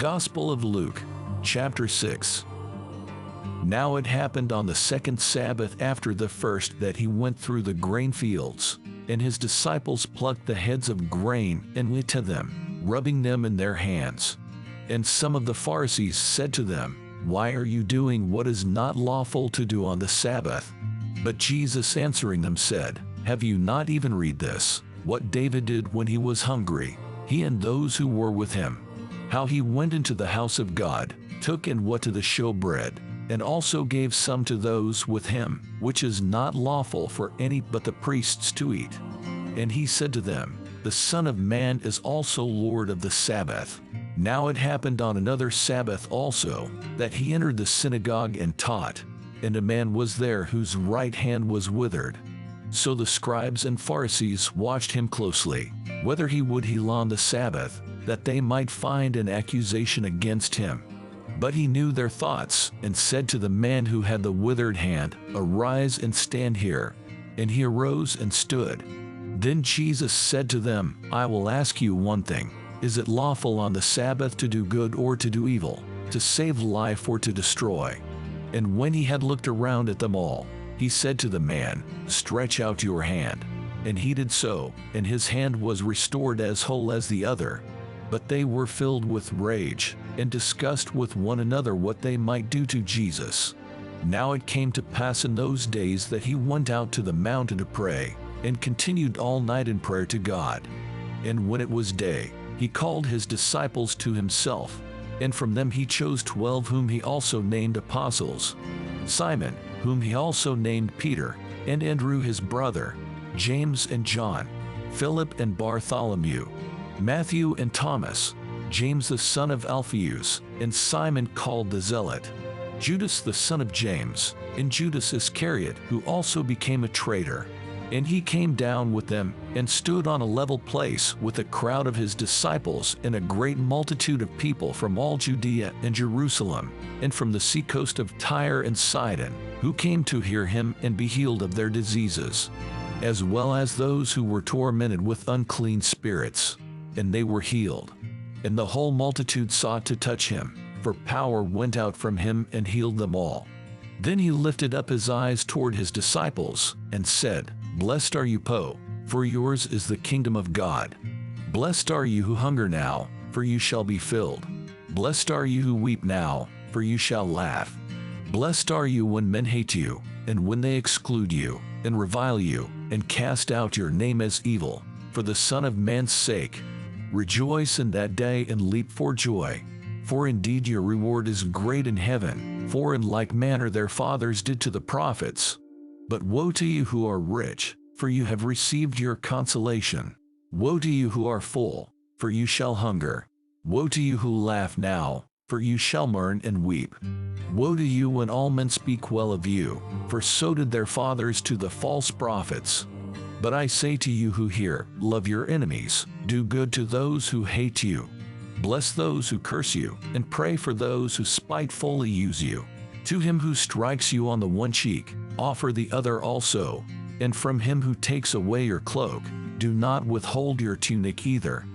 Gospel of Luke, chapter 6. Now it happened on the second Sabbath after the first that he went through the grain fields, and his disciples plucked the heads of grain and went to them, rubbing them in their hands. And some of the Pharisees said to them, "Why are you doing what is not lawful to do on the Sabbath?" But Jesus answering them said, "Have you not even read this, what David did when he was hungry, he and those who were with him? How he went into the house of God, took and what to the showbread, and also gave some to those with him, which is not lawful for any but the priests to eat. And he said to them, The Son of Man is also Lord of the Sabbath. Now it happened on another Sabbath also, that he entered the synagogue and taught, and a man was there whose right hand was withered. So the scribes and Pharisees watched him closely, whether he would heal on the Sabbath, that they might find an accusation against him. But he knew their thoughts, and said to the man who had the withered hand, Arise and stand here. And he arose and stood. Then Jesus said to them, I will ask you one thing. Is it lawful on the Sabbath to do good or to do evil, to save life or to destroy? And when he had looked around at them all, he said to the man, Stretch out your hand. And he did so, and his hand was restored as whole as the other. But they were filled with rage, and discussed with one another what they might do to Jesus. Now it came to pass in those days that he went out to the mountain to pray, and continued all night in prayer to God. And when it was day, he called his disciples to himself, and from them he chose 12 whom he also named apostles: Simon, whom he also named Peter, and Andrew his brother, James and John, Philip and Bartholomew, Matthew and Thomas, James the son of Alphaeus, and Simon called the Zealot, Judas the son of James, and Judas Iscariot, who also became a traitor. And he came down with them, and stood on a level place with a crowd of his disciples and a great multitude of people from all Judea and Jerusalem, and from the seacoast of Tyre and Sidon, who came to hear him and be healed of their diseases, as well as those who were tormented with unclean spirits. And they were healed. And the whole multitude sought to touch him, for power went out from him and healed them all. Then he lifted up his eyes toward his disciples, and said, Blessed are you, for yours is the kingdom of God. Blessed are you who hunger now, for you shall be filled. Blessed are you who weep now, for you shall laugh. Blessed are you when men hate you, and when they exclude you, and revile you, and cast out your name as evil, for the Son of Man's sake. Rejoice in that day and leap for joy. For indeed your reward is great in heaven, for in like manner their fathers did to the prophets. But woe to you who are rich, for you have received your consolation. Woe to you who are full, for you shall hunger. Woe to you who laugh now, for you shall mourn and weep. Woe to you when all men speak well of you, for so did their fathers to the false prophets. But I say to you who hear, love your enemies, do good to those who hate you. Bless those who curse you, and pray for those who spitefully use you. To him who strikes you on the one cheek, offer the other also. And from him who takes away your cloak, do not withhold your tunic either.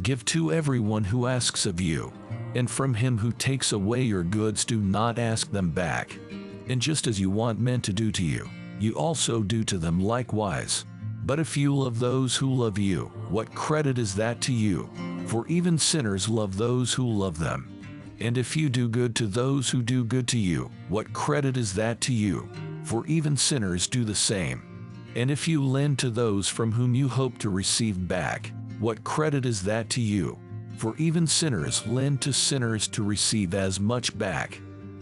Give to everyone who asks of you. And from him who takes away your goods, do not ask them back. And just as you want men to do to you, you also do to them likewise. But if you love those who love you, what credit is that to you? For even sinners love those who love them. And if you do good to those who do good to you, what credit is that to you? For even sinners do the same. And if you lend to those from whom you hope to receive back, what credit is that to you? For even sinners lend to sinners to receive as much back.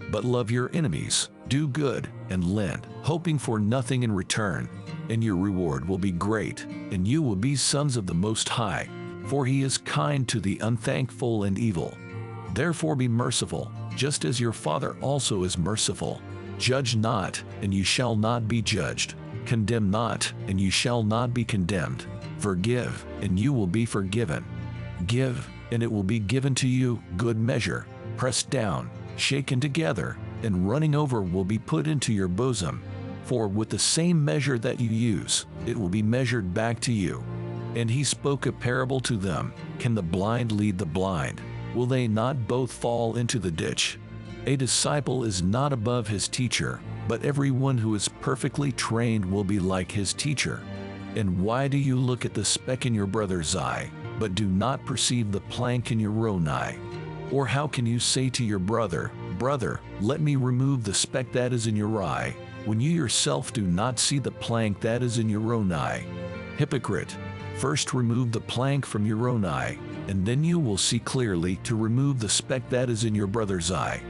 But love your enemies, do good, and lend, hoping for nothing in return. And your reward will be great, and you will be sons of the Most High, for he is kind to the unthankful and evil. Therefore be merciful, just as your Father also is merciful. Judge not, and you shall not be judged. Condemn not, and you shall not be condemned. Forgive, and you will be forgiven. Give, and it will be given to you, good measure, pressed down, shaken together, and running over will be put into your bosom. For with the same measure that you use, it will be measured back to you. And he spoke a parable to them, Can the blind lead the blind? will they not both fall into the ditch? A disciple is not above his teacher, but everyone who is perfectly trained will be like his teacher. And why do you look at the speck in your brother's eye, but do not perceive the plank in your own eye? Or how can you say to your brother, Brother, let me remove the speck that is in your eye, when you yourself do not see the plank that is in your own eye? Hypocrite, first remove the plank from your own eye, and then you will see clearly to remove the speck that is in your brother's eye.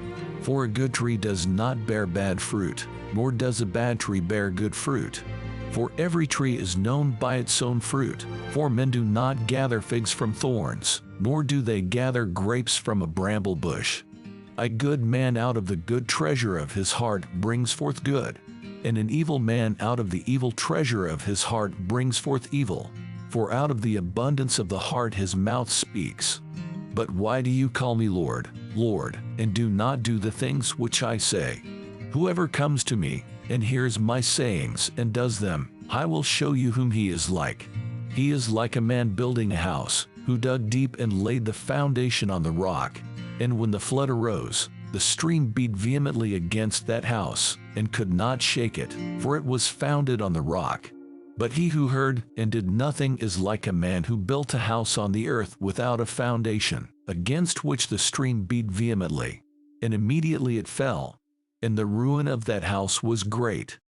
For a good tree does not bear bad fruit, nor does a bad tree bear good fruit. For every tree is known by its own fruit. For men do not gather figs from thorns, nor do they gather grapes from a bramble bush. A good man out of the good treasure of his heart brings forth good, and an evil man out of the evil treasure of his heart brings forth evil. For out of the abundance of the heart his mouth speaks. But why do you call me Lord, Lord, and do not do the things which I say? Whoever comes to me, and hears my sayings, and does them, I will show you whom he is like. He is like a man building a house, who dug deep and laid the foundation on the rock. And when the flood arose, the stream beat vehemently against that house, and could not shake it, for it was founded on the rock. But he who heard and did nothing is like a man who built a house on the earth without a foundation, against which the stream beat vehemently, and immediately it fell. And the ruin of that house was great.